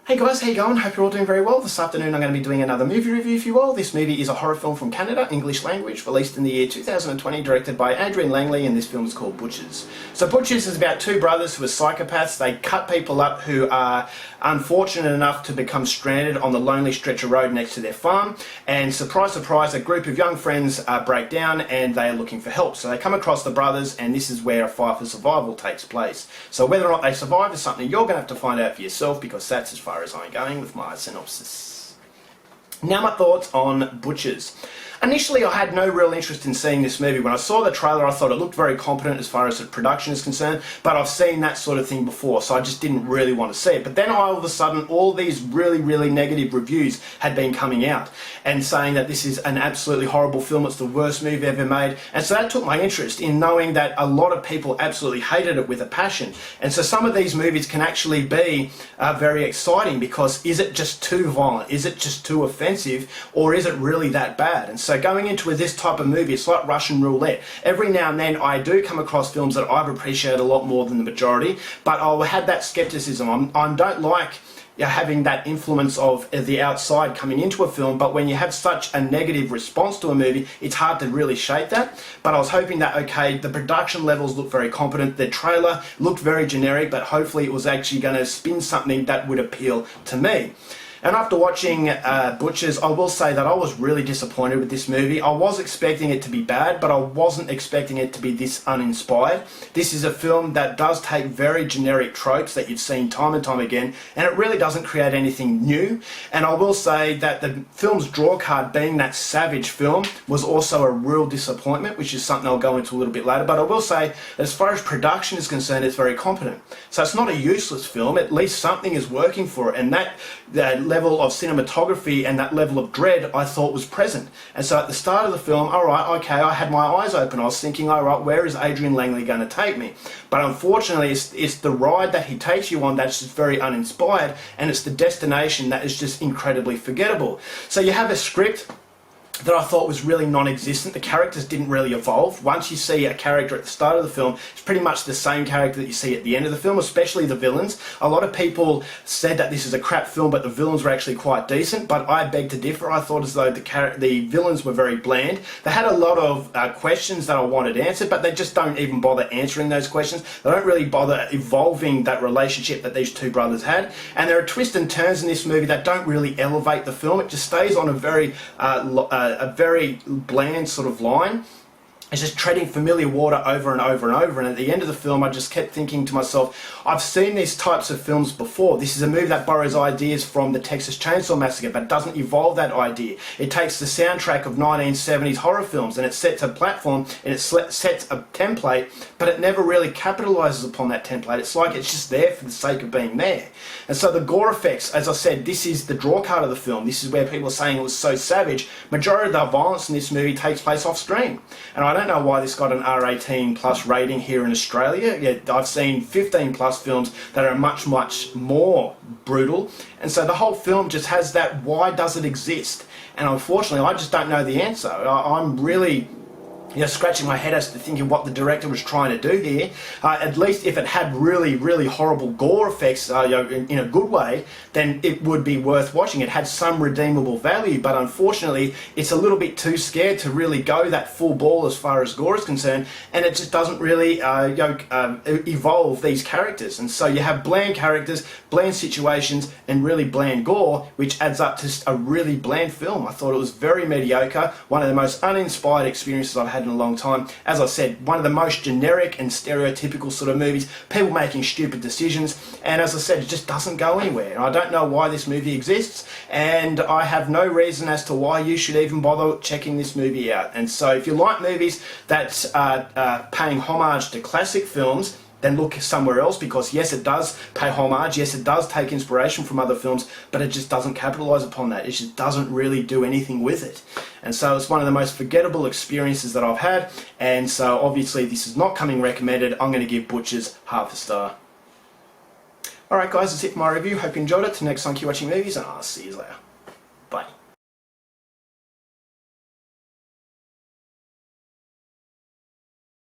Hey guys, how you going? Hope you're all doing very well. This afternoon I'm going to be doing another movie review, if you will. This movie is a horror film from Canada, English language, released in the year 2020, directed by Adrian Langley, and this film is called Butchers. So Butchers is about two brothers who are psychopaths. They cut people up who are unfortunate enough to become stranded on the lonely stretch of road next to their farm, and surprise, surprise, a group of young friends break down and they are looking for help. So they come across the brothers, and this is where a fight for survival takes place. So whether or not they survive is something you're going to have to find out for yourself, because that's as far as I'm going with my synopsis. Now my thoughts on Butchers. Initially I had no real interest in seeing this movie. When I saw the trailer I thought it looked very competent as far as the production is concerned, but I've seen that sort of thing before, so I just didn't really want to see it. But then all of a sudden all these really negative reviews had been coming out and saying that this is an absolutely horrible film, it's the worst movie ever made, and so that took my interest in knowing that a lot of people absolutely hated it with a passion. And so some of these movies can actually be very exciting, because is it just too violent, is it just too offensive, or is it really that bad? And so going into this type of movie, it's like Russian roulette. Every now and then I do come across films that I've appreciated a lot more than the majority, but I'll have that skepticism. I don't like having that influence of the outside coming into a film, but when you have such a negative response to a movie, it's hard to really shape that. But I was hoping that, okay, the production levels looked very competent, the trailer looked very generic, but hopefully it was actually going to spin something that would appeal to me. And after watching Butchers, I will say that I was really disappointed with this movie. I was expecting it to be bad, but I wasn't expecting it to be this uninspired. This is a film that does take very generic tropes that you've seen time and time again, and it really doesn't create anything new. And I will say that the film's draw card, being that savage film, was also a real disappointment, which is something I'll go into a little bit later. But I will say, as far as production is concerned, it's very competent. So it's not a useless film, at least something is working for it, and that level of cinematography and that level of dread I thought was present. And so at the start of the film, alright, okay, I had my eyes open. I was thinking, alright, where is Adrian Langley going to take me? But unfortunately, it's the ride that he takes you on that's just very uninspired, and it's the destination that is just incredibly forgettable. So you have a script that I thought was really non-existent. The characters didn't really evolve. Once you see a character at the start of the film, it's pretty much the same character that you see at the end of the film, especially the villains. A lot of people said that this is a crap film, but the villains were actually quite decent, but I beg to differ. I thought as though the villains were very bland. They had a lot of questions that I wanted answered, but they just don't even bother answering those questions. They don't really bother evolving that relationship that these two brothers had. And there are twists and turns in this movie that don't really elevate the film. It just stays on a very bland sort of line. It's just treading familiar water over and over and over, and at the end of the film I just kept thinking to myself, I've seen these types of films before. This is a movie that borrows ideas from the Texas Chainsaw Massacre but doesn't evolve that idea. It takes the soundtrack of 1970s horror films and it sets a platform and it sets a template, but it never really capitalizes upon that template. It's like it's just there for the sake of being there. And so the gore effects, as I said, this is the draw card of the film. This is where people are saying it was so savage. Majority of the violence in this movie takes place off screen, and I don't know why this got an R18 plus rating here in Australia. Yeah, I've seen 15 plus films that are much more brutal, and so the whole film just has that, why does it exist? And unfortunately I just don't know the answer. I'm really scratching my head as to thinking what the director was trying to do here. At least if it had really horrible gore effects in a good way, then it would be worth watching. It had some redeemable value, but unfortunately it's a little bit too scared to really go that full ball as far as gore is concerned, and it just doesn't really evolve these characters. And so you have bland characters, bland situations, and really bland gore, which adds up to a really bland film. I thought it was very mediocre, one of the most uninspired experiences I've had in a long time. As I said, one of the most generic and stereotypical sort of movies, people making stupid decisions, and as I said, it just doesn't go anywhere. And I don't know why this movie exists, and I have no reason as to why you should even bother checking this movie out. And so if you like movies that are paying homage to classic films, then look somewhere else, because yes, it does pay homage, yes, it does take inspiration from other films, but it just doesn't capitalise upon that. It just doesn't really do anything with it. And so it's one of the most forgettable experiences that I've had, and so obviously this is not coming recommended. I'm going to give Butchers half a star. Alright guys, that's it for my review. Hope you enjoyed it. Till next time, keep watching movies, and I'll see you later.